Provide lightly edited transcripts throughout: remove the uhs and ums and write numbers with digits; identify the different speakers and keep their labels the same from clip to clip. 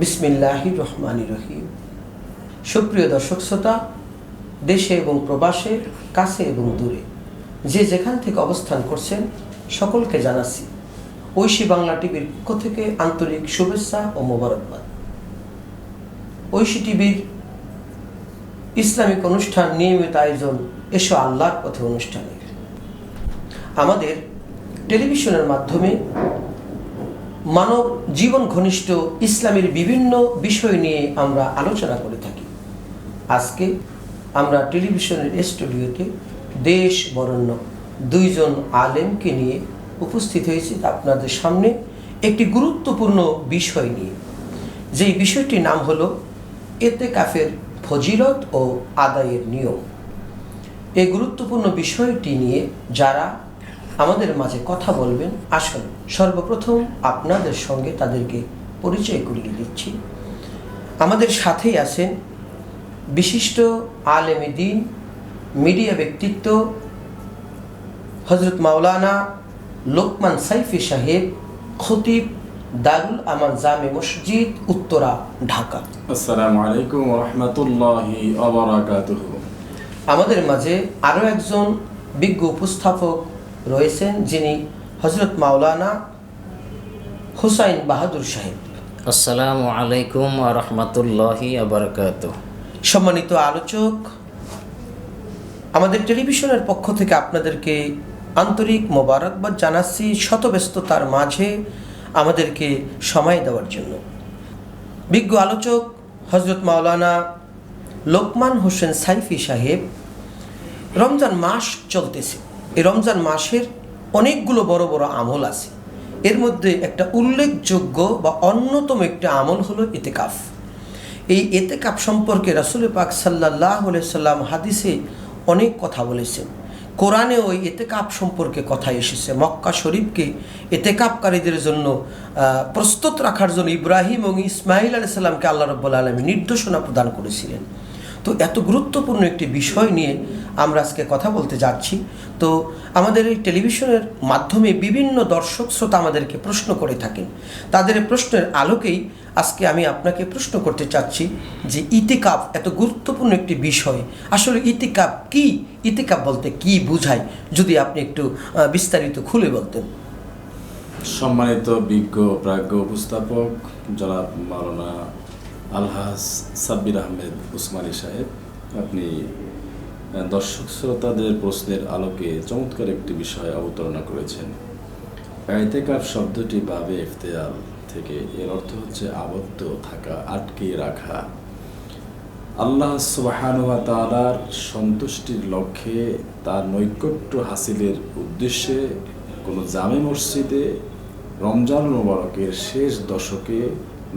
Speaker 1: বিসমিল্লাহির রহমানির রহিম। সুপ্রিয় দর্শক শ্রোতা, দেশে এবং প্রবাসে, কাছে এবং দূরে যে যেখান থেকে অবস্থান করছেন সকলকে জানাচ্ছি ঐশী বাংলা টিভির পক্ষ থেকে আন্তরিক শুভেচ্ছা ও মোবারকবাদ। ঐশী টিভির ইসলামিক অনুষ্ঠান নিয়মিত আয়োজন এসো আল্লাহর পথে অনুষ্ঠানের আমাদের টেলিভিশনের মাধ্যমে মানব জীবন ঘনিষ্ঠ ইসলামের বিভিন্ন বিষয় নিয়ে আমরা আলোচনা করে থাকি। আজকে আমরা টেলিভিশনের স্টুডিওতে দেশ বরেণ্য দুইজন আলেমকে নিয়ে উপস্থিত হয়েছি আপনাদের সামনে একটি গুরুত্বপূর্ণ বিষয় নিয়ে, যেই বিষয়টির নাম হলো এতেকাফের ফজিলত ও আদায়ের নিয়ম। এই গুরুত্বপূর্ণ বিষয়টি নিয়ে যারা আমাদের মাঝে কথা বলবেন, আসুন সর্বপ্রথম আপনাদের সঙ্গে তাদেরকে পরিচয় করিয়ে দিচ্ছি। আমাদের সাথেই আছেন বিশিষ্ট আলেমে দ্বীন, মিডিয়া ব্যক্তিত্ব হযরত মাওলানা লোকমান সাইফি সাহেব, খতিব, দারুল আমান জামে মসজিদ, উত্তরা, ঢাকা।
Speaker 2: আসসালামু আলাইকুম ওয়া রাহমাতুল্লাহি ওয়া বারাকাতুহু।
Speaker 1: আমাদের মাঝে আরও একজন বিজ্ঞ উপস্থাপক রয়েছেন, যিনি হযরত মাওলানা হুসাইন বাহাদুর সাহেব।
Speaker 3: আসসালামু আলাইকুম ওয়া রাহমাতুল্লাহি ওয়া বারাকাতুহু।
Speaker 1: সম্মানিত আলোচক, আমাদের টেলিভিশনের পক্ষ থেকে আপনাদেরকে আন্তরিক মোবারকবাদ জানাচ্ছি শত ব্যস্ততার মাঝে আমাদেরকে সময় দেওয়ার জন্য। বিজ্ঞ আলোচক হযরত মাওলানা লোকমান হোসেন সাইফি সাহেব, রমজান মাস চলতেছে। এই রমজান মাসের অনেকগুলো বড় বড় আমল আছে। এর মধ্যে একটা উল্লেখযোগ্য বা অন্যতম একটা আমল হলো ইতিকাফ। এই ইতিকাফ সম্পর্কে রাসূল পাক সাল্লাল্লাহু আলাইহি সাল্লাম হাদিসে অনেক কথা বলেছেন। কোরআনে ওই ইতিকাফ সম্পর্কে কথা এসেছে। মক্কা শরীফকে ইতিকাফকারীদের জন্য প্রস্তুত রাখার জন্য ইব্রাহিম এবং ইসমাইল আলাইহিস সালামকে আল্লাহ রাব্বুল আলামিন নির্দেশনা প্রদান করেছিলেন। তো এত গুরুত্বপূর্ণ একটি বিষয় নিয়ে আমরা আজকে কথা বলতে যাচ্ছি। তো আমাদের এই টেলিভিশনের মাধ্যমে বিভিন্ন দর্শক শ্রোতা আমাদেরকে প্রশ্ন করে থাকেন। তাদের প্রশ্নের আলোকেই আজকে আমি আপনাকে প্রশ্ন করতে চাচ্ছি যে ইতিকাফ এত গুরুত্বপূর্ণ একটি বিষয়, আসলে ইতিকাফ কি, ইতিকাফ বলতে কি বোঝায়, যদি আপনি একটু বিস্তারিত খুলে বলতেন।
Speaker 2: সম্মানিত বিজ্ঞ প্রাজ্ঞ উপস্থাপক জনাব মাওলানা আলহাজ সাব্বির আহমেদ উসমানী সাহেব, আপনি দর্শক শ্রোতাদের প্রশ্নের আলোকে চমৎকার একটি বিষয় অবতারণা করেছেন। ইতিকাফ শব্দটি বাবে ইফতিয়াল থেকে, এর অর্থ হচ্ছে আবদ্ধ থাকা, আটকে রাখা। আল্লাহ সুবহানাহু ওয়া তাআলার সন্তুষ্টির লক্ষ্যে, তার নৈকট্য হাসিলের উদ্দেশ্যে কোনো জামে মসজিদে রমজান মোবারকের শেষ দশকে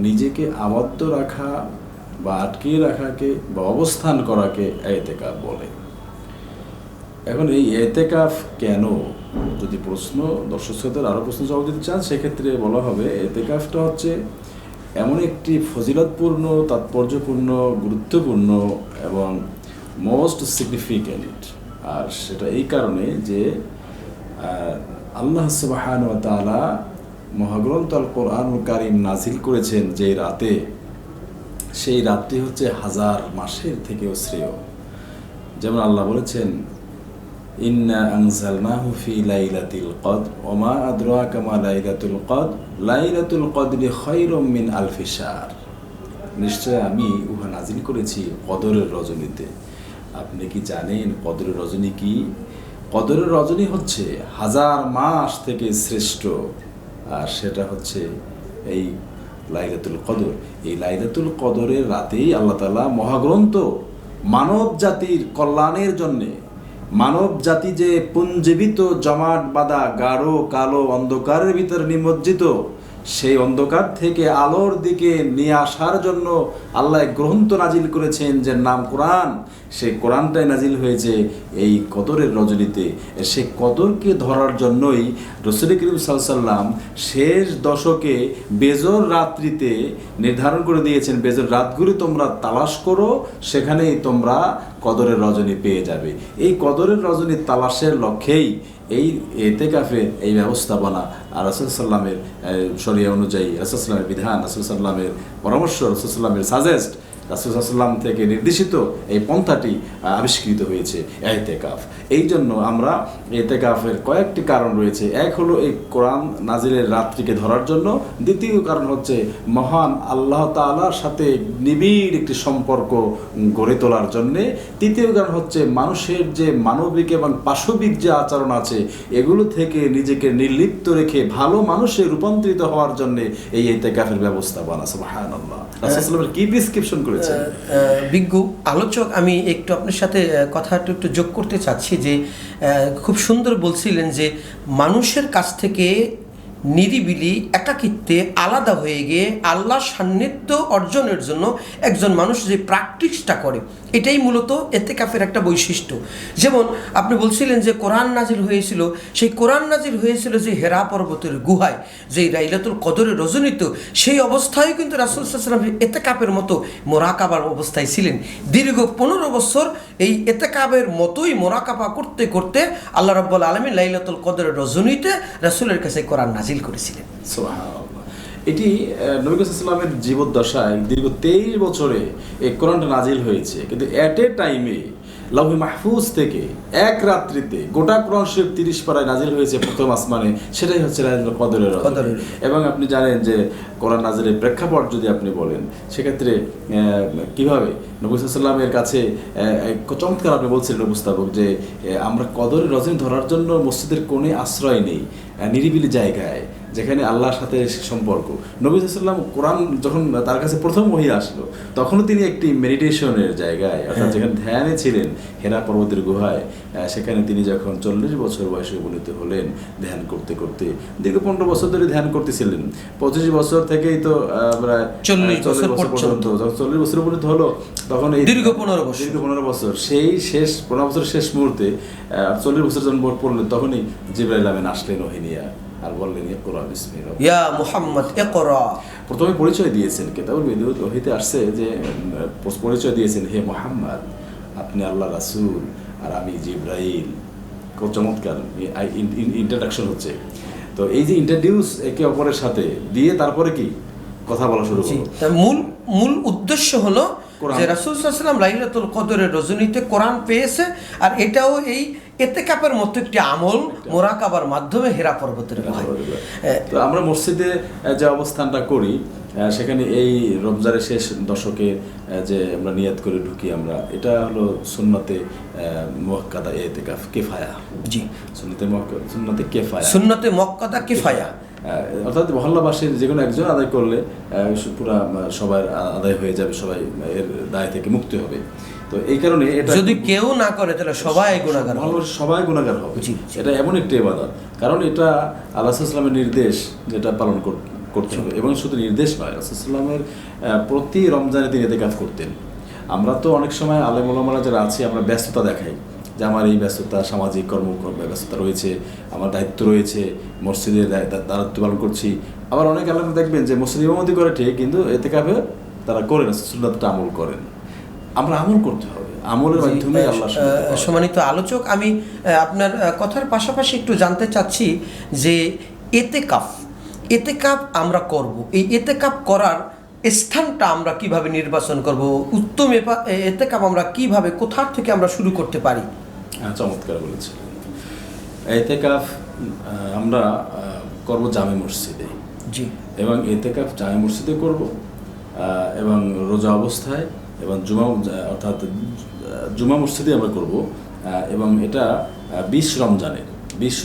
Speaker 2: নিজেকে আবদ্ধ রাখা বা আটকে রাখাকে বা অবস্থান করাকে ইতিকাফ বলে। এখন এই ইতিকাফ কেন, যদি প্রশ্ন দর্শক শ্রোতার আরও প্রশ্ন জবাব দিতে চান, সেক্ষেত্রে বলা হবে ইতিকাফটা হচ্ছে এমন একটি ফজিলতপূর্ণ, তাৎপর্যপূর্ণ, গুরুত্বপূর্ণ এবং মোস্ট সিগনিফিক্যান্ট। আর সেটা এই কারণে যে আল্লাহ সুবহানাহু ওয়া তাআলা মহাগ্রন্থ আল কোরআনুল কারীম নাজিল করেছেন যে রাতে, সেই রাতটি হচ্ছে হাজার মাসের থেকেও শ্রেয়। যেমন আল্লাহ বলেছেন, ইন্না আনজালনাহু ফি লাইলাতিল কদর ওয়া মা আদরাকা মা লাইলাতুল কদর লাইলাতুল কদরি খায়রুম মিন আলফি শাহর। নিশ্চয় আমি উহা নাজিল করেছি কদরের রজনীতে। আপনি কি জানেন কদরের রজনী কি? কদরের রজনী হচ্ছে হাজার মাস থেকে শ্রেষ্ঠ, আর সেটা হচ্ছে এই লাইলাতুল কদর। এই লাইলাতুল কদরের রাতেই আল্লাহ তাআলা মহাগ্রন্থ মানব জাতির কল্যাণের জন্যে, মানব জাতি যে পুঞ্জীবিত জমাট বাঁধা গাঢ় কালো অন্ধকারের ভিতরে নিমজ্জিত, সেই অন্ধকার থেকে আলোর দিকে নিয়ে আসার জন্য আল্লাহ গ্রন্থ নাজিল করেছেন, যে নাম কোরআন। সেই কোরআনটাই নাজিল হয়েছে এই কদরের রজনীতে। সে কদরকে ধরার জন্যই রাসূল করিম সাল্লাল্লাহু আলাইহি ওয়াসাল্লাম শেষ দশকে বেজর রাত্রিতে নির্ধারণ করে দিয়েছেন, বেজর রাতগুলি তোমরা তালাশ করো, সেখানেই তোমরা কদরের রজনী পেয়ে যাবে। এই কদরের রজনী তালাশের লক্ষ্যেই এই এতেকাফে এই ব্যবস্থাপনা আর রাসূল সাল্লামের শরিয়া অনুযায়ী রাসূল সাল্লামের বিধান, রাসূল সাল্লামের পরামর্শ, রাসূল সাল্লামের সাজেস্ট, রাসূল সাল্লাম থেকে নির্দেশিত এই পন্থাটি আবিষ্কৃত হয়েছে এতেকাফ। এই জন্য আমরা এতেকাফের কয়েকটি কারণ রয়েছে। এক হলো এই কোরআন নাজিলের রাত্রিকে ধরার জন্য, দ্বিতীয় কারণ হচ্ছে মহান আল্লাহ তাআলার সাথে নিবিড় একটি সম্পর্ক গড়ে তোলার জন্যে, তৃতীয় কারণ হচ্ছে মানুষের যে মানবিক এবং পাশবিক যে আচরণ আছে এগুলো থেকে নিজেকে নির্লিপ্ত রেখে ভালো মানুষে রূপান্তরিত হওয়ার জন্য এই এতেকাফের ব্যবস্থাপনা। সুবহানাল্লাহ। রাসূল সাল্লাল্লাহু কি প্রেসক্রিপশন করেছে
Speaker 1: বিজ্ঞ আলোচক, আমি একটু আপনার সাথে কথাটা একটু যোগ করতে চাচ্ছি যে খুব সুন্দর বলছিলেন যে মানুষের কাছ থেকে নিরিবিলি একাকিত্বে আলাদা হয়ে গিয়ে আল্লাহর সান্নিধ্য অর্জনের জন্য একজন মানুষ যে প্র্যাকটিসটা করে, এটাই মূলত এতেকাফের একটা বৈশিষ্ট্য। যেমন আপনি বলছিলেন যে কোরআন নাজিল হয়েছিল, সেই কোরআন নাজিল হয়েছিল যে হেরা পর্বতের গুহায়, যে লাইলাতুল কদরের রজনীতে, সেই অবস্থায় কিন্তু রাসূল সাল্লাল্লাহু আলাইহি ওয়াসাল্লাম এতেকাফের মতো মোরাকাবার অবস্থায় ছিলেন। দীর্ঘ 15 বছর এই এতেকাফের মতোই মোরাকাবা করতে করতে আল্লাহ রাব্বুল আলামিন লাইলাতুল কদরের রজনীতে রাসূলের কাছে কোরআন নাজিল করেছিলেন।
Speaker 2: সুবহানাল্লাহ। এটি নবী সাল্লাল্লাহু আলাইহি ওয়াসাল্লামের জীবদ্দশায় দীর্ঘ 23 বছরে এই কোরআনটা নাজিল হয়েছে, কিন্তু এট এ টাইমে লাউহে মাহফুজ থেকে এক রাত্রিতে গোটা কোরআন শরীফ 30 পারায় নাজিল হয়েছে প্রথম আসমানে, সেটাই হচ্ছে লাইলাতুল কদরের রজনী। এবং আপনি জানেন যে কোরআন নাজিলের প্রেক্ষাপট যদি আপনি বলেন সেক্ষেত্রে কিভাবে নবী সাল্লাল্লাহু আলাইহি ওয়াসাল্লামের কাছে চমৎকার আপনি বলছিলেন উপস্থাপক যে আমরা কদরের রজনী ধরার জন্য মসজিদের কোণে আশ্রয় নেই, নিরিবিলি জায়গায় যেখানে আল্লাহর সাথে সম্পর্ক। নবী সাল্লাল্লাহু আলাইহি ওয়াসাল্লাম কোরআন যখন তার কাছে প্রথম ওহী আসলো তখনও তিনি একটি মেডিটেশনের জায়গায়, অর্থাৎ যেখানে ধ্যানে ছিলেন হেরা পর্বতের গুহায়, সেখানে তিনি যখন 40 বছর বয়সে উপনীত হলেন ধ্যান করতে করতে, দীর্ঘ 15 বছর ধরে ধ্যান করতেছিলেন। 25 বছর থেকেই তো প্রায়
Speaker 1: 40 বছর পর্যন্ত,
Speaker 2: যখন 40 বছর উপনীত হলো তখন এই
Speaker 1: দীর্ঘ 15
Speaker 2: বছর সেই শেষ 15 বছরের শেষ মুহূর্তে 40 বছর যখন পড়লেন তখনই জিবরাইল আমিন আসলেন ওহী নিয়ে আর বললেন ইকরা বিসমি রাব্বিক
Speaker 1: ইয়া মুহাম্মদ ইকরা।
Speaker 2: প্রথমে পরিচয় দিয়েছেন, কিতাবুল বিদুত ওহীতে আসছে যে পরিচয় দিয়েছেন, হে মুহাম্মদ আপনি আল্লাহ রাসূল আর আমি জিবরাইল। খুব চমৎকার ইন্ট্রোডাকশন হচ্ছে। তো এই যে ইন্ট্রোডিউস একে অপরের সাথে দিয়ে তারপরে কি কথা বলা শুরু হলো।
Speaker 1: মূল উদ্দেশ্য হলো যে রাসূল সাল্লাল্লাহু আলাইহি ওয়াসাল্লাম লাইলাতুল কদরের রজনীতে কোরআন পেয়েছে, আর এটাও এই এতেকাফের মতো একটি আমল মোরাকাবার মাধ্যমে হেরা পর্বতের গুহায়।
Speaker 2: তো আমরা মসজিদে যে অবস্থানটা করি সেখানে এই রমজানের শেষ দশকে যে আমরা নিয়াত করে ঢুকি, আমরা এটা হলো সুন্নতে মুআক্কাদা এতেকাফ কিফায়া।
Speaker 1: জি,
Speaker 2: সুন্নতে কিফায়া,
Speaker 1: সুন্নতে মুআক্কাদা কিফায়া,
Speaker 2: অর্থাৎ মহল্লাবাসীর যে কোনো একজন আদায় করলে পুরা সবার আদায় হয়ে যাবে, সবাই এর দায় থেকে মুক্তি হবে। তো এই কারণে এটা
Speaker 1: যদি কেউ না করে তাহলে সবাই গুনাহগার হবে,
Speaker 2: সবাই গুনাহগার হবে। এটা এমন একটি ইবাদত, কারণ এটা আল্লাহ সাল্লাল্লাহু আলাইহি ওয়াসাল্লামের নির্দেশ, যেটা পালন করতে হবে। এবং শুধু নির্দেশ নয়, রাসূল সাল্লাল্লাহু আলাইহি ওয়াসাল্লামের প্রতি রমজানে তিনি ইতিকাফ করতেন। আমরা তো অনেক সময় আলেম ওলামারা যারা আছি আমরা ব্যস্ততা দেখাই যে আমার এই ব্যস্ততা, সামাজিক ব্যস্ততা রয়েছে, আমার দায়িত্ব রয়েছে, মসজিদের দায়িত্ব পালন করছি। আবার অনেক আলেম দেখবেন যে মসজিদ ইমামতি করে ঠিক, কিন্তু ইতিকাফে তারা করেন, সুন্নাতটা আমল করেন। আমরা আমল করতে হবে, আমলের মাধ্যমে আল্লাহ।
Speaker 1: সম্মানিত আলোচক, আমি আপনার কথার পাশাপাশি একটু জানতে চাচ্ছি যে এতেকাফ আমরা করব, এই এতেকাফ করার স্থানটা আমরা কিভাবে নির্বাচন করব, উত্তম এতেকাফ আমরা কিভাবে, কোথা থেকে আমরা শুরু করতে পারি?
Speaker 2: চমৎকার বলেছিলেন। এতেকাফ আমরা করব জামে মসজিদে।
Speaker 1: জি, এবং
Speaker 2: এতেকাফ জামে মসজিদে করব এবং রোজা অবস্থায়, এবং অর্থাৎ জুমা মসজিদে আমরা করব। এবং এটা 20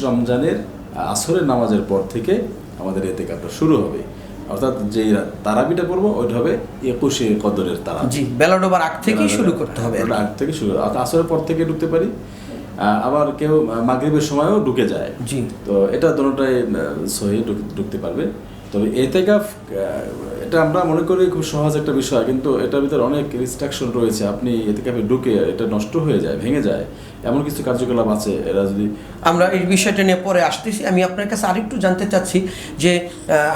Speaker 2: রমজানের আসরের নামাজের পর থেকে আমাদের এতেকাফটা শুরু হবে। অর্থাৎ যে তারাবিটা করবো ওইটা হবে 21শে কদরের তারাবি।
Speaker 1: জি, বেলা ডোবার আগ থেকেই শুরু করতে হবে,
Speaker 2: আগ থেকে শুরু, আসরের পর থেকে ঢুকতে পারি, আবার কেউ মাগরিবের সময়ও ঢুকে যায়।
Speaker 1: জি,
Speaker 2: তো এটা দুটোটাই সহি ঢুকতে পারবে। তবে এতেকাফ এটা আমরা মনে করি খুব সহজ একটা বিষয়, কিন্তু এটার ভিতরে অনেক রিস্ট্রিকশন রয়েছে। আপনি এতেকাফে ঢুকে এটা নষ্ট হয়ে যায়, ভেঙে যায়, এমন কিছু কার্যকলাপ আছে। এরা যদি
Speaker 1: আমরা এই বিষয়টা নিয়ে পরে আসতেছি, আমি আপনার কাছে আরেকটু জানতে চাচ্ছি যে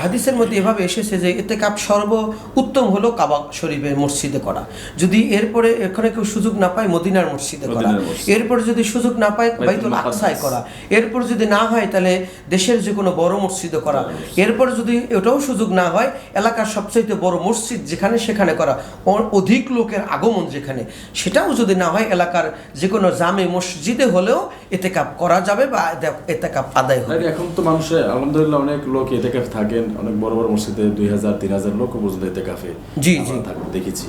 Speaker 1: হাদিসের মধ্যে এভাবে এসেছে যে ইতিকাফ সর্ব উত্তম হলো কাবা শরীফের মসজিদে করা, যদি এরপরে এখানে কেউ সুযোগ না পায় মদিনার মসজিদে করা, এরপরে যদি সুযোগ না পায় বাইতুল আকসায় করা, এরপর যদি না হয় তাহলে দেশের যে কোনো বড় মসজিদে করা, এরপর যদি এটাও সুযোগ না হয় এলাকার সবচাইতে বড় মসজিদ যেখানে সেখানে করা, অধিক লোকের আগমন যেখানে, সেটাও যদি না হয় এলাকার যে কোনো জামে মসজিদে হলেও ইতিকাফ করা যাবে বা ইতিকাফ আদায় হবে।
Speaker 2: এখন তো মানুষের আলহামদুলিল্লাহ অনেক লোক ইতিকাফে থাকেন, অনেক বড় বড় মসজিদে 2000-3000 লোক পর্যন্ত ইতিকাফে দেখেছি।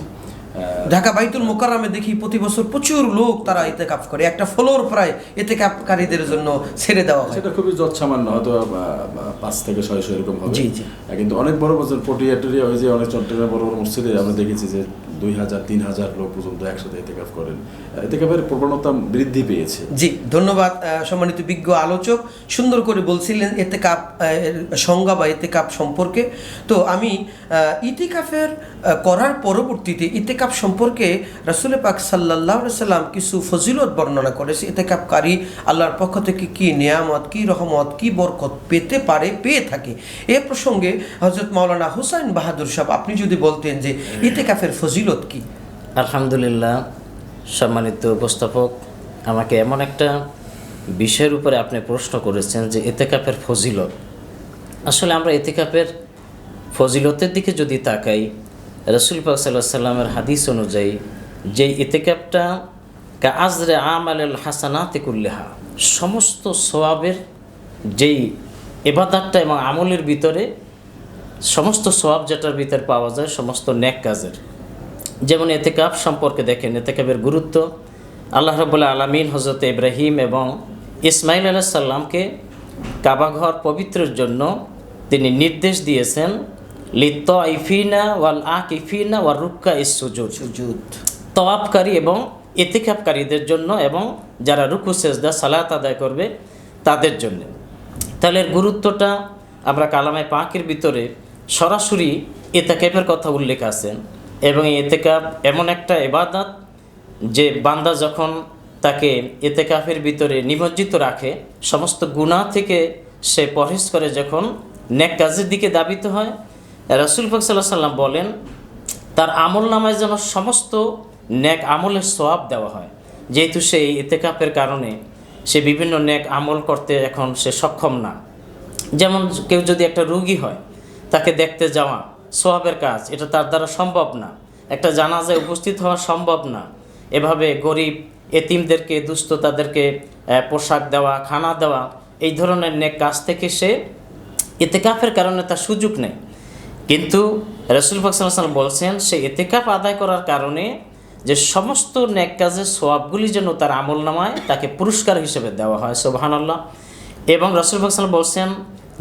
Speaker 1: ঢাকা বাইতুল মোকাররমে দেখি প্রতি বছর প্রচুর লোক তারা ইতিকাফ করে, একটা ফ্লোর প্রায় ইতিকাফকারীদের জন্য ছেড়ে দেওয়া হয়।
Speaker 2: সেটা খুবই যৎসামান্য, হয়তো 5 থেকে 600 এরকম হবে। কিন্তু অনেক বড় বছর পটিয়াটরি ওই যে অনেক চট্টগ্রামে বড় বড় মসজিদে আমরা দেখেছি যে 2000-3000 লোক পর্যন্ত একসাথে ইতিকাফ করেন। ইতিকাফের প্রবণতা বৃদ্ধি পেয়েছে।
Speaker 1: জি, ধন্যবাদ সম্মানিত বিজ্ঞ আলোচক, সুন্দর করে বলছিলেন ইতিকাফ সংজ্ঞা বা ইতিকাফ সম্পর্কে। তো আমি ইতিকাফের করার পরবর্তীতে ইতিকাফ সম্পর্কে রাসূল পাক সাল্লাল্লাহু আলাইহি সাল্লাম কিছু ফজিলত বর্ণনা করেছে। ইতিকাফকারী আল্লাহর পক্ষ থেকে কি নেয়ামত, কি রহমত, কি বরকত পেতে পারে, পেয়ে থাকে। এ প্রসঙ্গে হযরত মাওলানা হুসাইন বাহাদুর সাহেব আপনি যদি বলতেন যে ইতিকাফের ফজিলত কি?
Speaker 3: আলহামদুলিল্লাহ, সম্মানিত উপস্থাপক, আমাকে এমন একটা বিষয়ের উপরে আপনি প্রশ্ন করেছেন যে ইতিকাফের ফজিলত। আসলে আমরা ইতিকাফের ফজিলতের দিকে যদি তাকাই, রাসূল পাক সাল্লাল্লাহু আলাইহি সাল্লামের হাদিস অনুযায়ী যে ইতিকাফটা কা আজরে আমাল হাসানাতি কুল্লিহা, সমস্ত সওয়াবের যেই ইবাদতটা এবং আমলের ভিতরে সমস্ত সওয়াব যেটার ভিতরে পাওয়া যায় সমস্ত নেক কাজের। যেমন ইতিকাফ সম্পর্কে দেখেন, ইতিকাফের গুরুত্ব। আল্লাহ রাব্বুল আলামিন হযরত ইব্রাহিম এবং ইসমাইল আলাইহিস সালামকে কাবা ঘর পবিত্রের জন্য তিনি নির্দেশ দিয়েছেন লিত্তাইফিনা ওয়াল আকিফিনা ওয়ার রুক্কা ইস-সুজুদ, তওয়াফকারী এবং ইতিকাফকারীদের জন্য এবং যারা রুকু সেজদা সালাত আদায় করবে তাদের জন্য। তাহলে এর গুরুত্বটা আমরা কালামে পাকের ভিতরে সরাসরি ইতিকাফের কথা উল্লেখ আছে। এবং এই ইতিকাফ এমন একটা ইবাদত যে বান্দা যখন তাকে ইতিকাফের ভিতরে নিমজ্জিত রাখে, সমস্ত গুনাহ থেকে সে পরহেজ করে, যখন নেক কাজের দিকে ধাবিত হয়, রাসূল পাক সাল্লাল্লাহু আলাইহি সাল্লাম বলেন তার আমল নামায় যেন সমস্ত নেক আমলের সওয়াব দেওয়া হয়। যেহেতু সে ইতিকাফের কারণে সে বিভিন্ন নেক আমল করতে এখন সে সক্ষম না। যেমন কেউ যদি একটা রোগী হয়, তাকে দেখতে যাওয়া সওয়াবের কাজ, এটা তার দ্বারা সম্ভব না। একটা জানাজায় উপস্থিত হওয়া সম্ভব না। এভাবে গরিব এতিমদেরকে, দুস্থ তাদেরকে পোশাক দেওয়া, খানা দেওয়া, এই ধরনের নেক কাজ থেকে সে ইতিকাফের কারণে তার সুযোগ নেই। কিন্তু রাসূল পাক সাল্লাল্লাহু আলাইহি ওয়াসাল্লাম বলছেন সে ইতিকাফ আদায় করার কারণে যে সমস্ত নেক কাজের সওয়াবগুলি যেন তার আমলনামায় তাকে পুরস্কার হিসেবে দেওয়া হয়। সুবহানাল্লাহ। এবং রাসূল পাক সাল্লাল্লাহু আলাইহি ওয়াসাল্লাম বলছেন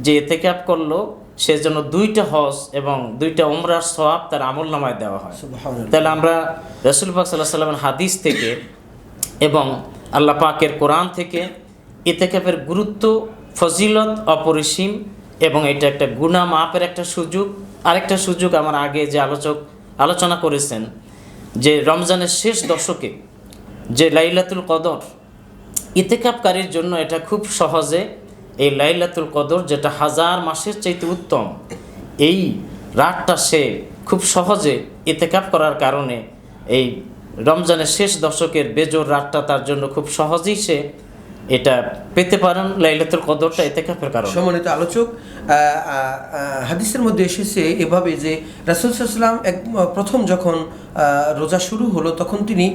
Speaker 3: যে ইতিকাফ করলো সে যেন 2টা হজ এবং 2টা উমরার সওয়াব তার আমলনামায় দেওয়া হয়। তাহলে আমরা রাসূল পাক সাল্লাল্লাহু আলাইহি ওয়াসাল্লামের হাদিস থেকে এবং আল্লাহ পাকের কোরআন থেকে ইতিকাফের গুরুত্ব, ফজিলত অপরিসীম, এবং এটা একটা গুনাহ মাপের একটা সুযোগ। আরেকটা সুযোগ আমার আগে যে আলোচনা করেছেন যে রমজানের শেষ দশকে যে লাইলাতুল কদর, ইতিকাফকারীর জন্য এটা খুব সহজে এই লাইলাতুল কদর, যেটা 1000 মাসের চাইতে উত্তম, এই রাতটা সে খুব সহজে ইতিকাফ করার কারণে এই রমজানের শেষ দশকের বেজোর রাতটা তার জন্য খুব সহজেই সে এটা পেতে পারেন, লাইলাতুল কদরটা ইতিকাফের কারণে।
Speaker 1: সম্মানিত আলোচক, হাদিসের মধ্যে এসেছে এভাবে যে রাসূল সাল্লাল্লাহু আলাইহি ওয়াসাল্লাম প্রথম যখন রোজা শুরু হলো তখন তিনি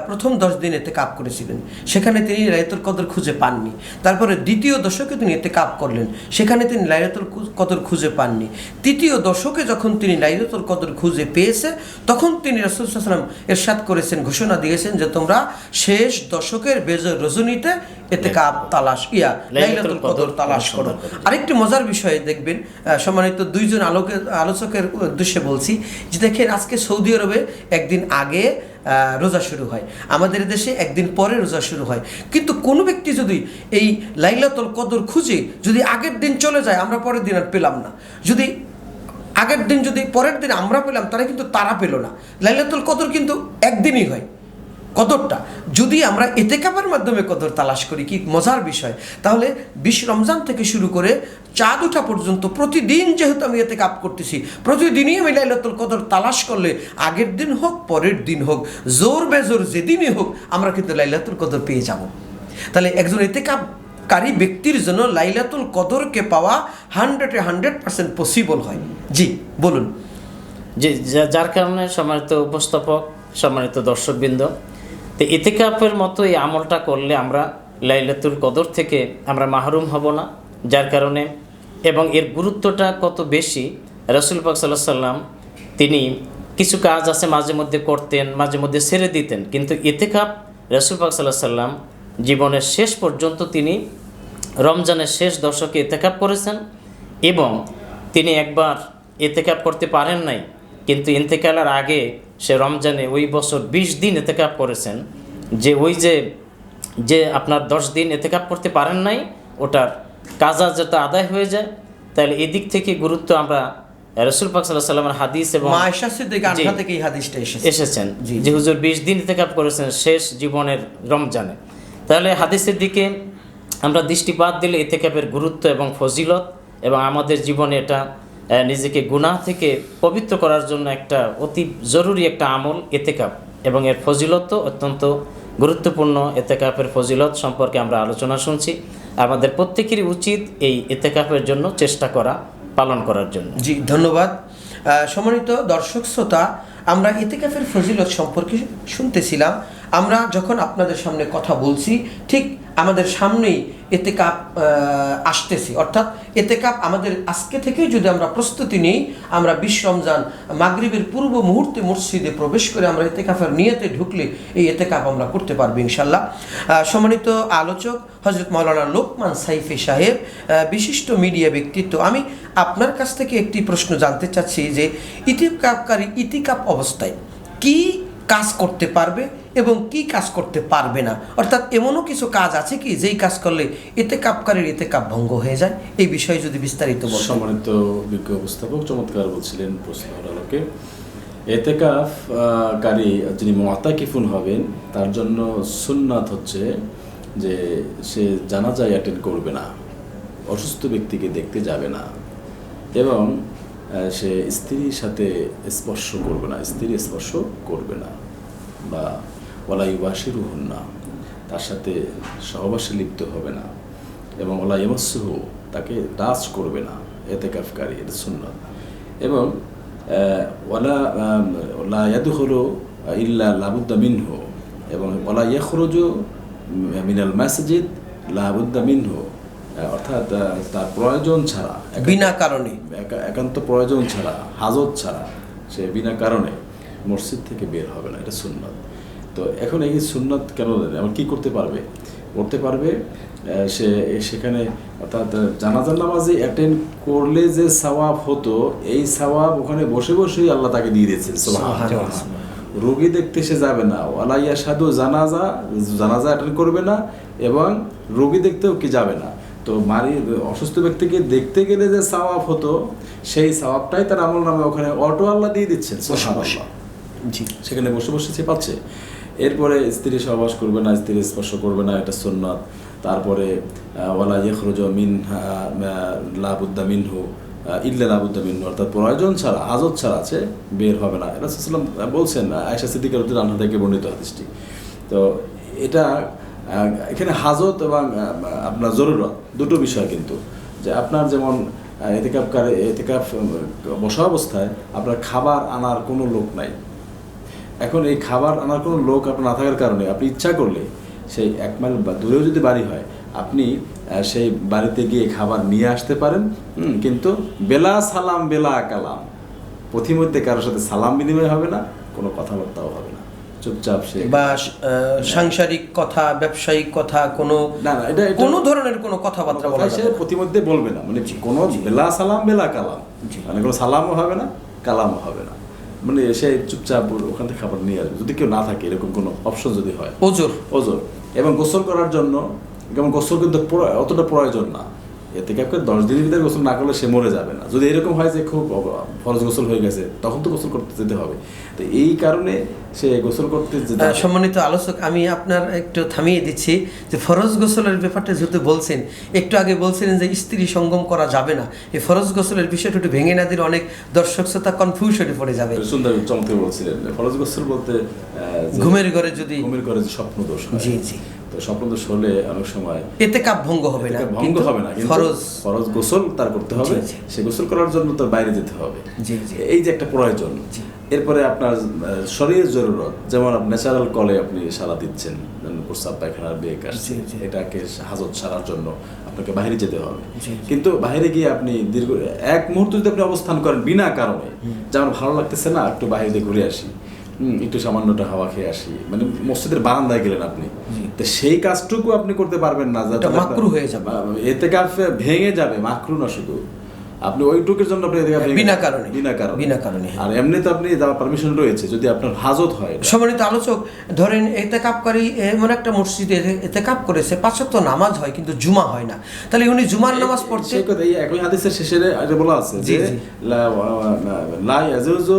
Speaker 1: প্রথম 10 দিন ইতিকাফ করেছিলেন, সেখানে তিনি লাইলাতুল কদর খুঁজে পাননি। তারপরে দ্বিতীয় দশকে তিনি ইতিকাফ করলেন, সেখানে তিনি লাইলাতুল কদর খুঁজে পাননি। তৃতীয় দশকে যখন তিনি লাইলাতুল কদর খুঁজে পেয়েছে তখন তিনি রাসূল সাল্লাল্লাহু আলাইহি ওয়াসাল্লাম ইরশাদ করেছেন, ঘোষণা দিয়েছেন যে তোমরা শেষ দশকের বেজর রজনীতে ইতিকাফ তালাশ লাইলাতুল কদর তালাশ করো। আরেকটি মজার বিষয় দেখবেন, সম্মানিত 2 জন আলোচকের উদ্দেশ্যে বলছি যে দেখেন আজকে সৌদি আরবে একদিন আগে রোজা শুরু হয়, আমাদের দেশে একদিন পরে রোজা শুরু হয়। কিন্তু কোনো ব্যক্তি যদি এই লাইলাতুল কদর খুঁজে যদি আগের দিন চলে যায়, আমরা পরের দিন আর পেলাম না, যদি আগের দিন যদি পরের দিন আমরা পেলাম, তারা কিন্তু তারা পেল না। লাইলাতুল কদর কিন্তু একদিনই হয় কদরটা। যদি আমরা ইতিকাফের মাধ্যমে কদর তালাশ করি, কি মজার বিষয়। তাহলে 20 রমজান থেকে শুরু করে চাঁদ ওঠা পর্যন্ত প্রতিদিন যেহেতু আমি ইতিকাফ করতেছি, প্রতিদিনই আমি লাইলাতুল কদর তালাশ করলে আগের দিন হোক পরের দিন হোক, জোর বেজোর যেদিনই হোক, আমরা কিন্তু লাইলাতুল কদর পেয়ে যাব। তাহলে একজন ইতিকাফকারী ব্যক্তির জন্য লাইলাতুল কদরকে পাওয়া 100% পসিবল হয়। জি বলুন।
Speaker 3: যে যার কারণে সম্মানিত উপস্থাপক, সম্মানিত দর্শকবৃন্দ, তো ইতিকাফের মতো এই আমলটা করলে আমরা লাইলাতুল কদর থেকে আমরা মাহরুম হব না। যার কারণে এবং এর গুরুত্বটা কত বেশি, রাসূল পাক সাল্লাল্লাহু আলাইহি সাল্লাম তিনি কিছু কাজ আছে মাঝে মধ্যে করতেন, মাঝে মধ্যে ছেড়ে দিতেন, কিন্তু ইতিকাফ রাসূল পাক সাল্লাল্লাহু আলাইহি সাল্লাম জীবনের শেষ পর্যন্ত তিনি রমজানের শেষ দশকে ইতিকাফ করেছেন। এবং তিনি একবার ইতিকাফ করতে পারেন নাই, কিন্তু ইন্তেকালের আগে সে রমজানে ওই বছর 20 দিন ইতিকাফ করেছেন। যে ওই যে আপনার 10 দিন ইতিকাফ করতে পারেন নাই, ওটার কাজা যেটা আদায় হয়ে যায়। তাহলে এদিক থেকে গুরুত্ব আমরা রাসূল পাক সাল্লাল্লাহু আলাইহি সাল্লামের হাদিস এবং
Speaker 1: মা আয়েশা সিদ্দিকা আনহা থেকে এই হাদিসটা
Speaker 3: এসেছেন যে হুজুর 20 দিন ইতিকাফ করেছেন শেষ জীবনের রমজানে। তাহলে হাদিসের দিকে আমরা দৃষ্টিপাত দিলে ইতিকাফের গুরুত্ব এবং ফজিলত, এবং আমাদের জীবনে এটা নিজেকে গুনাহ থেকে পবিত্র করার জন্য একটা অতি জরুরি একটা আমল ইতিকাফ, এবং এর ফজিলত অত্যন্ত গুরুত্বপূর্ণ। ইতিকাফের ফজিলত সম্পর্কে আমরা আলোচনা শুনছি। আমাদের প্রত্যেকেরই উচিত এই ইতিকাফের জন্য চেষ্টা করা, পালন করার জন্য।
Speaker 1: জি ধন্যবাদ। সম্মানিত দর্শক শ্রোতা, আমরা ইতিকাফের ফজিলত সম্পর্কে শুনতেছিলাম। আমরা যখন আপনাদের সামনে কথা বলছি, ঠিক আমাদের সামনেই ইতিকাফ আসতেছি, অর্থাৎ ইতিকাফ আমাদের আজকে থেকেই যদি আমরা প্রস্তুতি নিই, আমরা 20 রমজান মাগরিবের পূর্ব মুহূর্তে মসজিদে প্রবেশ করে আমরা ইতিকাফের নিয়তে ঢুকলে এই ইতিকাফ আমরা করতে পারবো ইনশাল্লাহ। সম্মানিত আলোচক হযরত মাওলানা লোকমান সাইফি সাহেব, বিশিষ্ট মিডিয়া ব্যক্তিত্ব, আমি আপনার কাছ থেকে একটি প্রশ্ন জানতে চাচ্ছি যে ইতিকাফকারী ইতিকাফ অবস্থায় কি কাজ করতে পারবে এবং কি কাজ করতে পারবে না, অর্থাৎ এমনও কিছু কাজ আছে কি যেই কাজ করলে ইতিকাফকারীর ইতিকাফ ভঙ্গ হয়ে যায়, এই বিষয়ে যদি বিস্তারিত বলেন।
Speaker 2: সম্মানিত বিজ্ঞ উপস্থাপক চমৎকার বলছিলেন প্রশ্নের আলোকে। ইতিকাফকারী যিনি মুতাকিফুন হবেন, তার জন্য সুন্নাত হচ্ছে যে সে জানাজা অ্যাটেন্ড করবে না, অসুস্থ ব্যক্তিকে দেখতে যাবে না, এবং সে স্ত্রীর সাথে স্পর্শ করবে না, স্ত্রী স্পর্শ করবে না, বা ওলা ইউবাশিরুহুন না, তার সাথে সহবাসে লিপ্ত হবে না, এবং ওলা ইয়ামাসসুহু, তাকে টাচ করবে না ইতিকাফকারী, এটা সুন্নাত। এবং ওলা ইয়াদখুলু ইল্লা লাবুদ্দা মিনহু, এবং ওলা ইয়াখরুজু মিনাল মাসজিদ লাবুদ্দা মিনহু, অর্থাৎ তার প্রয়োজন ছাড়া,
Speaker 1: বিনা কারণে,
Speaker 2: একান্ত প্রয়োজন ছাড়া, হাজত ছাড়া সে বিনা কারণে মসজিদ থেকে বের হবে না, এটা সুন্নাত। তো এখন এই সুন্নাত কেন এমন কি করতে পারবে? করতে পারবে সে সেখানে, অর্থাৎ জানাজার নামাজে অ্যাটেন্ড করলে যে সওয়াব হতো, এই সওয়াব ওখানে বসে বসেই আল্লাহ তাকে দিয়ে দিয়েছেন। সুবহানাল্লাহ। রোগী দেখতে সে যাবে না, ওয়ালা ইয়াশহাদু জানাজা অ্যাটেন্ড করবে না, এবং রোগী দেখতেও কি যাবে না। তো অসুস্থ ব্যক্তিকে দেখতে গেলে যে সওয়াব হতো, সেই সওয়াবটাই তার আমল নামে ওখানে অটো আল্লাহ দিয়ে দিচ্ছেন। সুবহানাল্লাহ।
Speaker 1: জি,
Speaker 2: সেখানে বসে বসে সে পাচ্ছে। এরপরে স্ত্রী সহবাস করবে না, স্ত্রী স্পর্শ করবে না, এটা সুন্নাত। তারপরে ওয়ালা ইয়াখরুজু মিনহা লাবুদ্দা মিনহু ইল্লা লাবুদ্দা মিনহু, অর্থাৎ প্রয়োজন ছাড়া, হাজত ছাড়া আছে বের হবে না। রাসূলুল্লাহ সাল্লাল্লাহু আলাইহি ওয়াসাল্লাম বলছেন, আয়েশা সিদ্দিকা রাদিয়াল্লাহু আনহা থেকে বর্ণিত হাদিসটি। তো এটা এখানে হাজত এবং আপনার জরুরত দুটো বিষয়, কিন্তু যে আপনার যেমন ইতিকাফ বসা অবস্থায় আপনার খাবার আনার কোনো লোক নাই। এখন এই খাবার আনার কোনো লোক আপনার না থাকার কারণে আপনি ইচ্ছা করলে সেই 1 মাইল বা দূরেও যদি বাড়ি হয়, আপনি সেই বাড়িতে গিয়ে খাবার নিয়ে আসতে পারেন, কিন্তু বেলা সালাম বেলা কালাম, পথিমধ্যে কারোর সাথে সালাম বিনিময় হবে না, কোনো কথাবার্তাও হবে না, চুপচাপ সে,
Speaker 1: বা সাংসারিক কথা, ব্যবসায়িক কথা, এটা কোনো ধরনের কোনো কথাবার্তা বলা
Speaker 2: সে প্রতিমধ্যে বলবে না, মানে কোনো বেলা সালাম বেলা কালাম, মানে কোনো সালামও হবে না, কালামও হবে না, মানে সে চুপচাপ ওখান থেকে খাবার নিয়ে আসবে, যদি কেউ না থাকে এরকম কোনো অপশন যদি হয়। ওজোর এবং গোসল করার জন্য, যেমন গোসল কিন্তু অতটা প্রয়োজন না, এতেকাফ করে 10 দিনের ভিতরে গোসল না করলে সে মরে যাবে না। যদি এরকম হয় যে খুব ফরজ গোসল হয়ে গেছে, তখন তো গোসল করতে যেতে হবে। তো এই কারণে সে গোসল করতে
Speaker 1: সম্মানিত আলোচক, আমি আপনার একটু থামিয়ে দিচ্ছি যে ফরজ গোসলের ব্যাপারটা যেহেতু বলছেন, একটু আগে বলছিলেন যে স্ত্রী সঙ্গম করা যাবে না, এই ফরজ গোসলের বিষয়টা একটু ভেঙে না দিলে অনেক দর্শক শ্রোতা কনফিউশনে পড়ে যাবে।
Speaker 2: সুন্দর চমৎকার বলছিলেন। ফরজ গোসল বলতে
Speaker 1: ঘুমের ঘরে যে স্বপ্ন দোষ হয়, জি জি,
Speaker 2: তো স্বপ্ন দোষ হলে অনেক সময়
Speaker 1: ইতিকাফ ভঙ্গ হবে না,
Speaker 2: ভঙ্গ হবে না, কিন্তু ফরজ গোসল তার করতে হবে। সে গোসল করার জন্য তার বাইরে যেতে হবে, এই যে একটা প্রয়োজন। এরপরে আপনার শরীরের জরুরত, যেমন ন্যাচারাল কলে আপনি সারা দিচ্ছেন, প্রস্রাব পায়খানার বেগ আসছে, এটাকে হাজত সারার জন্য আপনাকে বাইরে যেতে হবে। কিন্তু বাইরে গিয়ে আপনি দীর্ঘ 1 মুহূর্ত যদি আপনি অবস্থান করেন বিনা কারণে, যেমন ভালো লাগতেছে না, একটু বাইরে দিয়ে ঘুরে আসি, একটু সামান্যটা হাওয়া খেয়ে আসি, মানে মসজিদের বারান্দায় গেলেন আপনি, তো সেই কাজটুকু আপনি করতে পারবেন না,
Speaker 1: মাকরু হয়ে যাবে,
Speaker 2: ইতিকাফ ভেঙে যাবে। মাকরু না শুধু, আপনি ওইটুকুর জন্য আপনি
Speaker 1: বিনা কারণে
Speaker 2: আর এমনি তো আপনি যাওয়ার পারমিশন রয়েছে যদি আপনার হাজত হয়।
Speaker 1: সম্মানিত আলোচক, ধরেন ইতিকাফকারী এমন একটা মসজিদে ইতিকাফ করেছে, 5 ওয়াক্ত নামাজ হয় কিন্তু জুমা হয় না, তাহলে উনি জুমার নামাজ পড়তে,
Speaker 2: সেই কথা একই হাদিসের শেষে এটা বলা আছে যে লা ইয়াজুজু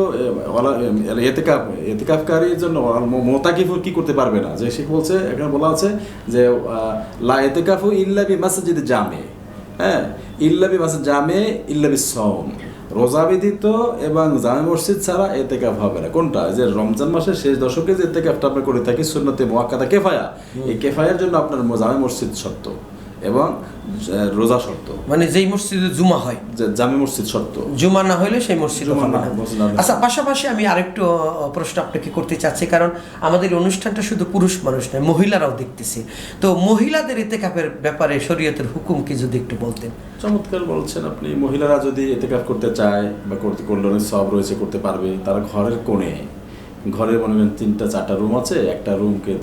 Speaker 2: ইতিকাফকারীর জন্য মুতাকিফুর কি করতে পারবে না, যে সে বলছে, এখানে বলা আছে যে লা ইতিকাফু ইল্লা বি মাসজিদ জামে, হ্যাঁ, ইল্লা বি মাসজিদ জামে ইল্লা বিস সাওম, রোজা ব্যতীত এবং জামে মসজিদ ছাড়া ইতিকাফ হবে না। কোনটা? যে রমজান মাসের শেষ দশকে যে ইতিকাফটা আমরা করে থাকি সুন্নতে মুআক্কাদা কিফায়া, এই কিফায়ার জন্য আপনার জামে মসজিদ শর্ত এবং রোজা শর্ত,
Speaker 1: মানে যেই মসজিদে জুমা হয়,
Speaker 2: জামে মসজিদ শর্ত,
Speaker 1: জুমা না হলে সেই মসজিদ হবে না। আচ্ছা, পাশাপাশি আমি আরেকটু প্রশ্ন আপনাকে করতে চাচ্ছি, কারণ আমাদের অনুষ্ঠানটা শুধু পুরুষ মানুষ নয়, মহিলারাও দেখতেছে, তো মহিলাদের ইতিকাফের ব্যাপারে শরীয়তের হুকুম কি যদি একটু বলতেন।
Speaker 2: চমৎকার বলছেন আপনি। মহিলারা যদি ইতিকাফ করতে চায় বা করলে অনেক সওয়াব রয়েছে, করতে পারবে। তারা ঘরের কোণে, ঘরে মনে করেন 3-4টা রুম আছে, একটা রুমকে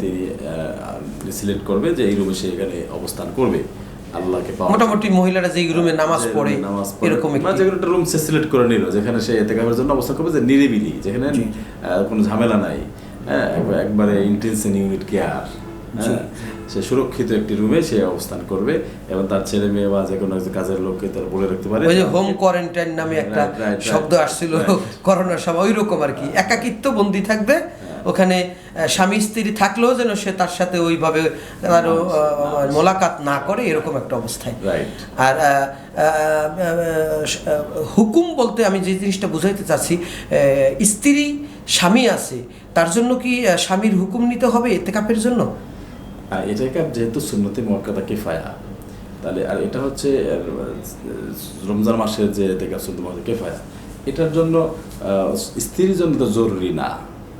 Speaker 2: সিলেক্ট করবে যে এই রুমে সে এখানে অবস্থান করবে, আল্লাহকে পাওয়া।
Speaker 1: মোটামুটি মহিলারা যে রুমে নামাজ পড়ে এরকম
Speaker 2: একটা রুম সে সিলেক্ট করে নিল, যেখানে সে ইতিকাফের জন্য অবস্থান করবে, যে নিরিবিলি, যেখানে কোনো ঝামেলা নাই, হ্যাঁ, একবারে ইন্টেনসিভ ইউনিট কেয়ার, সে সুরক্ষিত একটি রুমে সে অবস্থান করবে এবং তার ছেলে মেয়ে বা যে কোনো কাজের লোককে তারা বলে রাখতে পারে।
Speaker 1: ওই যে হোম কোয়ারেন্টাইন নামে একটা শব্দ আসছিল করোনার সময়, ওই রকম আর কি, একাকিত্ব বন্দী থাকবে ওখানে, স্বামী স্ত্রী থাকলেও যেন সে তার সাথে ওইভাবে আরো মোলাকাত না করে, এরকম একটা অবস্থায়। আর হুকুম বলতে আমি যে জিনিসটা বুঝাইতে চাচ্ছি, স্ত্রী স্বামী আছে, তার জন্য কি স্বামীর হুকুম নিতে হবে ইতিকাফের জন্য?
Speaker 2: ইতিকাফ যেহেতু সুন্নতে মুআক্কাদা কিফায়া, তাহলে আর এটা হচ্ছে রমজান মাসের যে ইতিকাফ সুন্নতে মুআক্কাদা কিফায়া, এটার জন্য স্ত্রীর জন্য তো জরুরি না।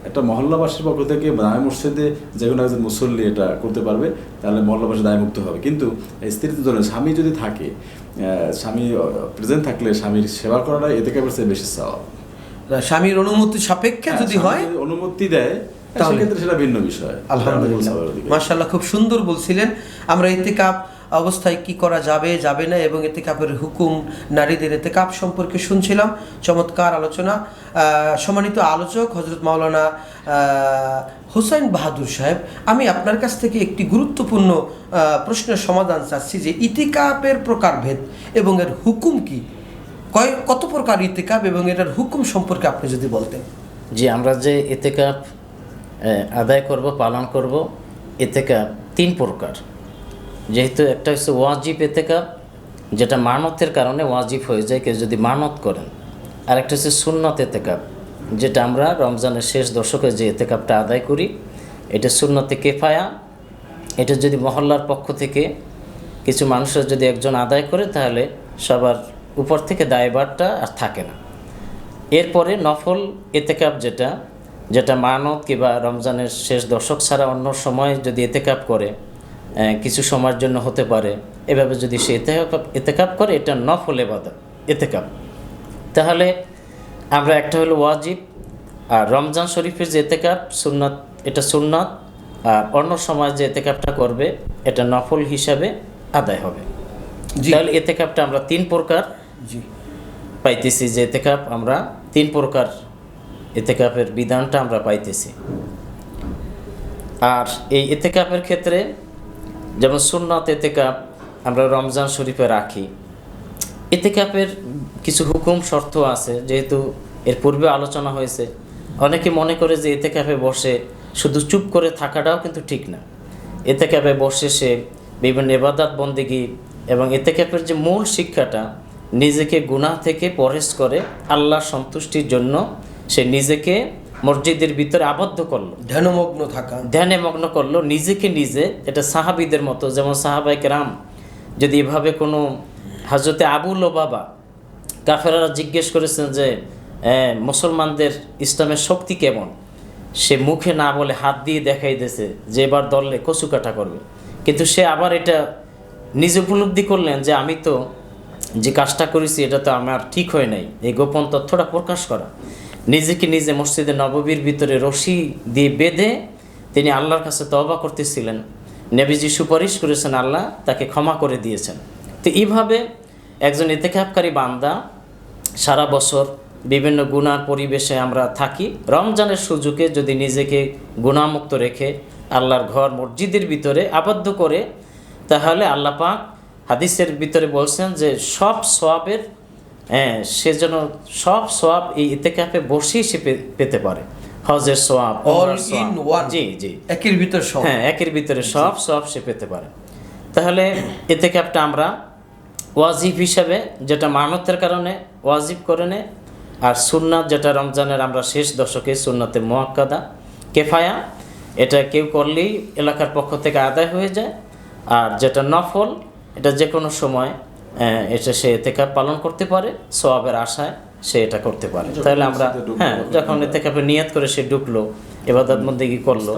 Speaker 2: একটা মহল্লাবাসীর পক্ষ থেকে জামে মসজিদে যে কোনো একজন মুসল্লি এটা করতে পারবে, তাহলে মহল্লাবাসী দায়মুক্ত হবে। কিন্তু স্ত্রীর জন্য স্বামী যদি থাকে, স্বামী প্রেজেন্ট থাকলে স্বামীর সেবা করাটা ইতিকাফের চেয়ে বেশি সওয়াব।
Speaker 1: স্বামীর অনুমতি সাপেক্ষে যদি হয়,
Speaker 2: অনুমতি দেয়, সেক্ষেত্রে সেটা ভিন্ন বিষয়।
Speaker 1: আলহামদুলিল্লাহ, মাশাআল্লাহ, খুব সুন্দর বলছিলেন। আমরা ইতিকাফ অবস্থায় কি করা যাবে না এবং ইতিকাফের হুকুম, নারীদের ইতিকাফ সম্পর্কে শুনছিলাম, চমৎকার আলোচনা। সম্মানিত আলোচক হযরত মাওলানা হুসাইন বাহাদুর সাহেব, আমি আপনার কাছ থেকে একটি গুরুত্বপূর্ণ প্রশ্নের সমাধান চাচ্ছি যে ইতিকাফের প্রকারভেদ এবং এর হুকুম কি, কত প্রকার ইতিকাফ এবং এটার হুকুম সম্পর্কে আপনি যদি বলতেন।
Speaker 3: জি, আমরা যে ইতিকাফ আদায় করব, পালন করব, ইতিকাফ 3 প্রকার। যেহেতু একটা হচ্ছে ওয়াজিব ইতিকাফ, যেটা মানতের কারণে ওয়াজিব হয়ে যায় কেউ যদি মানত করেন, আর একটা হচ্ছে সুন্নত ইতিকাফ, যেটা আমরা রমজানের শেষ দশকে যে ইতিকাফটা আদায় করি, এটা সুন্নতে কিফায়া। এটা যদি মহল্লার পক্ষ থেকে কিছু মানুষের যদি একজন আদায় করে, তাহলে সবার উপর থেকে দায়ভারটা আর থাকে না। এরপরে নফল ইতিকাফ, যেটা মানত কিংবা রমজানের শেষ দশক ছাড়া অন্য সময় যদি ইতিকাফ করে, কিছু সময়ের জন্য হতে পারে, এভাবে যদি সে ইতিকাফ করে, এটা নফল ইতিকাফ। তাহলে আমরা একটা হলো ওয়াজিব, আর রমজান শরীফের যে ইতিকাফ সুন্নাত, এটা সুন্নাত, আর অন্য সময় যে ইতিকাফটা করবে এটা নফল হিসাবে আদায় হবে। তাহলে ইতিকাফটা আমরা 3 প্রকার পাইতেছি, যে ইতিকাফ আমরা 3 প্রকার ইতিকাফের বিধানটা আমরা পাইতেছি। আর এই ইতিকাফের ক্ষেত্রে যেমন সুন্নাত ইতিকাফ আমরা রমজান শরীফে রাখি, ইতিকাফের কিছু হুকুম শর্ত আছে, যেহেতু এর পূর্বে আলোচনা হয়েছে। অনেকে মনে করে যে ইতিকাফে বসে শুধু চুপ করে থাকাটাও কিন্তু ঠিক না। ইতিকাফে বসে সে বিভিন্ন ইবাদত বন্দেগী এবং ইতিকাফের যে মূল শিক্ষাটা, নিজেকে গুনাহ থেকে পরহেজ করে আল্লাহর সন্তুষ্টির জন্য সে নিজেকে মসজিদের ভিতরে আবদ্ধ করলো, ধ্যানে মগ্ন করলো নিজেকে নিজে। এটা সাহাবীদের মতো, যেমন সাহাবায়ে কেরাম যদি এভাবে কোনো হযরতে আবু লুবাবা, কাফেররা জিজ্ঞেস করেছেন যে মুসলমানদের ইসলামের শক্তি কেমন, সে মুখে না বলে হাত দিয়ে দেখাই দিয়েছে যে এবার দললে কচু কাটা করবে। কিন্তু সে আবার এটা নিজে উপলব্ধি করলেন যে আমি তো যে কাজটা করেছি এটা তো আমার ঠিক হয় নাই, এই গোপন তথ্যটা প্রকাশ করা। নিজেকে নিজে মসজিদে নববীর ভিতরে রশি দিয়ে বেঁধে তিনি আল্লাহর কাছে তওবা করতেছিলেন। নবীজি সুপারিশ করেছেন, আল্লাহ তাকে ক্ষমা করে দিয়েছেন। তো এইভাবে একজন ইতিকাফকারী বান্দা সারা বছর বিভিন্ন গুনার পরিবেশে আমরা থাকি, রমজানের সুযোগে যদি নিজেকে গুনাহমুক্ত রেখে আল্লাহর ঘর মসজিদের ভিতরে আবদ্ধ করে, তাহলে আল্লাহ পাক হাদিসের ভিতরে বলছেন যে সব সওয়াবের সে যেন সব সওয়াব এই ইতিকাফে বসেই সে পেতে পারে। হজের সওয়াব, জি জি, একের ভিতরে সব সওয়াব সে পেতে পারে। তাহলে ইতিকাফটা আমরা ওয়াজিব হিসাবে, যেটা মানতের কারণে ওয়াজিব করে নেয়, আর সুন্নাত যেটা রমজানের আমরা শেষ দশকে সুন্নাতে মুআক্কাদা কেফায়া, এটা কেউ করলেই এলাকার পক্ষ থেকে আদায় হয়ে যায়। আর যেটা নফল, এটা যে কোনো সময় এটা সে ইতিকাফ পালন করতে পারে, সওয়াবের আশায় সে এটা করতে পারে। তাহলে আমরা যখন ইতিকাফে নিয়ত করে সে ঢুকলো, ইবাদত বন্দেগী করলো।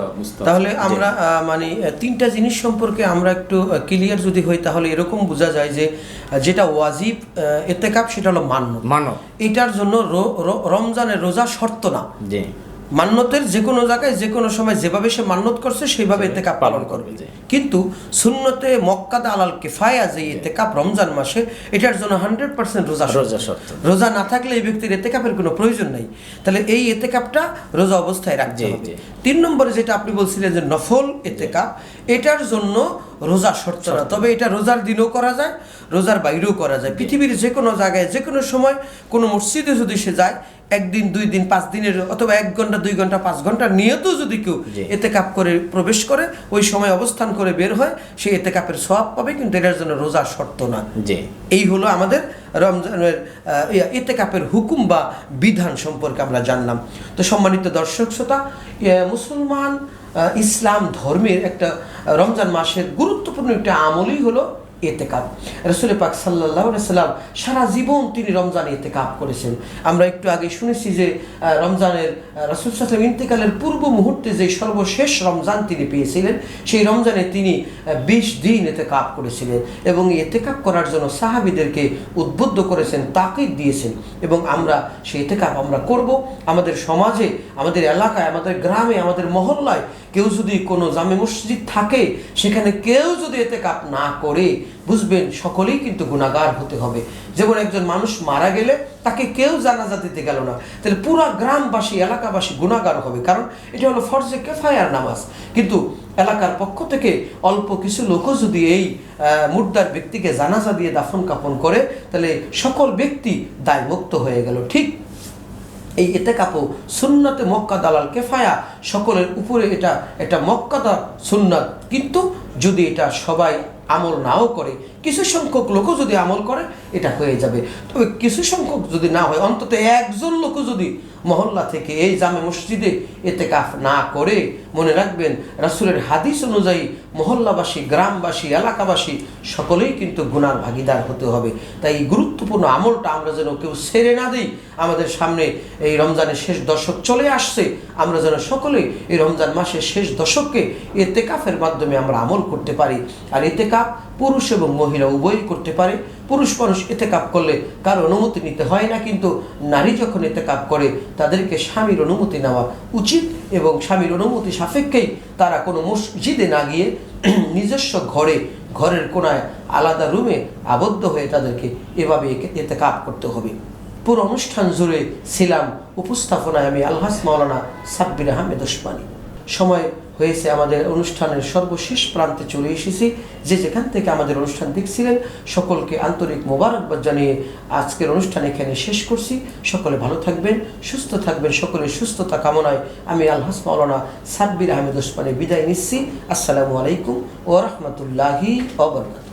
Speaker 1: তাহলে আমরা মানে তিনটা জিনিস সম্পর্কে আমরা একটু ক্লিয়ার যদি হই, তাহলে এরকম বোঝা যায় যে যেটা ওয়াজিব ইতিকাফ সেটা হলো মান্নত। এটার জন্য রমজানের রোজা শর্ত না। জি, মান্যতের যে কোনো জায়গায় যে কোনো সময় যেভাবে সে মান্যত করছে সেইভাবে ইতিকাফ পালন করবে। কিন্তু সুন্নতে মুআক্কাদা আলাল কিফায়া যে ইতিকাফ রমজান মাসে, এটার জন্য 100% রোজা শর্ত। রোজা না থাকলে এই ব্যক্তির ইতিকাফের কোনো প্রয়োজন নেই। তাহলে এই ইতিকাফটা রোজা অবস্থায় রাখতে হবে। 3 নম্বরে যেটা আপনি বলছিলেন যে নফল ইতিকাফ, এটার জন্য রোজা শর্ত না, তবে এটা রোজার দিনও করা যায়, রোজার বাইরেও করা যায়। পৃথিবীর যে কোনো জায়গায় যে কোনো সময় কোনো মসজিদে যদি সে যায়, 1 দিন 2 দিন 5 দিনের অথবা 1 ঘন্টা 2 ঘন্টা 5 ঘন্টার নিয়তেও যদি কেউ ইতিকাফ করে প্রবেশ করে, ওই সময় অবস্থান করে বের হয়, সে ইতিকাফের সওয়াব পাবে, কিন্তু এটার জন্য রোজা শর্ত না। এই হলো আমাদের রমজানের ইতিকাফের হুকুম বা বিধান সম্পর্কে আমরা জানলাম। তো সম্মানিত দর্শক শ্রোতা, মুসলমান ইসলাম ধর্মের একটা রমজান মাসের গুরুত্বপূর্ণ একটা আমলই হলো ইতিকাফ। রাসূল পাক সাল্লাল্লাহু আলাইহি সাল্লাম সারা জীবন তিনি রমজানে ইতিকাফ করেছেন। আমরা একটু আগে শুনেছি যে রমজানের রাসূল সাল্লাল্লাহু আলাইহি ওয়াসাল্লাম ইন্তেকালের পূর্ব মুহূর্তে যে সর্বশেষ রমজান তিনি পেয়েছিলেন, সেই রমজানে তিনি 20 দিন ইতিকাফ করেছিলেন এবং ইতিকাফ করার জন্য সাহাবীদেরকে উদ্বুদ্ধ করেছেন, তাকিদ দিয়েছেন। এবং আমরা সেই ইতিকাফ আমরা করব। আমাদের সমাজে, আমাদের এলাকায়, আমাদের গ্রামে, আমাদের মহল্লায় কেউ যদি কোনো জামে মসজিদ থাকে, সেখানে কেউ যদি ইতিকাফ না করে, বুঝবেন সকলেই কিন্তু গুনাহগার হতে হবে। যেমন একজন মানুষ মারা গেলে তাকে কেউ জানাজা দিতে গেল না, তাহলে পুরো গ্রামবাসী, এলাকাবাসী গুনাহগার হবে, কারণ এটা হলো ফরজে কিফায়ার নামাজ। কিন্তু এলাকার পক্ষ থেকে অল্প কিছু লোকও যদি এই মুর্দার ব্যক্তিকে জানাজা দিয়ে দাফন কাফন করে, তাহলে সকল ব্যক্তি দায়মুক্ত হয়ে গেল। ঠিক এই ইতিকাফও সুন্নতে মুআক্কাদা আলাল কিফায়া, সকলের উপরে এটা মুআক্কাদা সুন্নাত। কিন্তু যদি এটা সবাই আমল নাও করে, কিছু সংখ্যক লোকও যদি আমল করে, এটা হয়ে যাবে। তবে কিছু সংখ্যক যদি না হয়, অন্তত একজন লোকও যদি মহল্লা থেকে এই জামে মসজিদে ইতিকাফ না করে, মনে রাখবেন রাসূলের হাদিস অনুযায়ী মহল্লাবাসী, গ্রামবাসী, এলাকাবাসী সকলেই কিন্তু গুনার ভাগীদার হতে হবে। তাই এই গুরুত্বপূর্ণ আমলটা আমরা যেন কেউ ছেড়ে না দিই। আমাদের সামনে এই রমজানের শেষ দশক চলে আসছে, আমরা যেন সকলেই এই রমজান মাসের শেষ দশককে ইতিকাফের মাধ্যমে আমরা আমল করতে পারি। আর ইতিকাফ পুরুষ এবং মহিলা উভয়ই করতে পারে। পুরুষ মানুষ ইতিকাফ করলে কারো অনুমতি নিতে হয় না, কিন্তু নারী যখন ইতিকাফ করে তাদেরকে স্বামীর অনুমতি নেওয়া উচিত এবং স্বামীর অনুমতি সাপেক্ষেই তারা কোনো মসজিদে না গিয়ে নিজস্ব ঘরের কোনায় আলাদা রুমে আবদ্ধ হয়ে তাদেরকে এভাবে ইতিকাফ করতে হবে। পুরো অনুষ্ঠান জুড়ে ছিলাম উপস্থাপনায় আমি আলহাজ মাওলানা সাব্বির আহমেদ ওসমানী। সময় হয়েছে। আমাদের অনুষ্ঠানের সর্বশেষ প্রান্তে চলে এসেছি। যে যেখান থেকে আমাদের অনুষ্ঠান দেখছিলেন সকলকে আন্তরিক মোবারকবাদ জানিয়ে আজকের অনুষ্ঠান এখানে শেষ করছি। সকলে ভালো থাকবেন, সুস্থ থাকবেন। সকলের সুস্থতা কামনায় আমি আলহাজ মাওলানা সাব্বির আহমেদ ওসমানী বিদায় নিচ্ছি। আসসালামু আলাইকুম ওয়া রাহমাতুল্লাহি ওয়া বারাকাতুহু।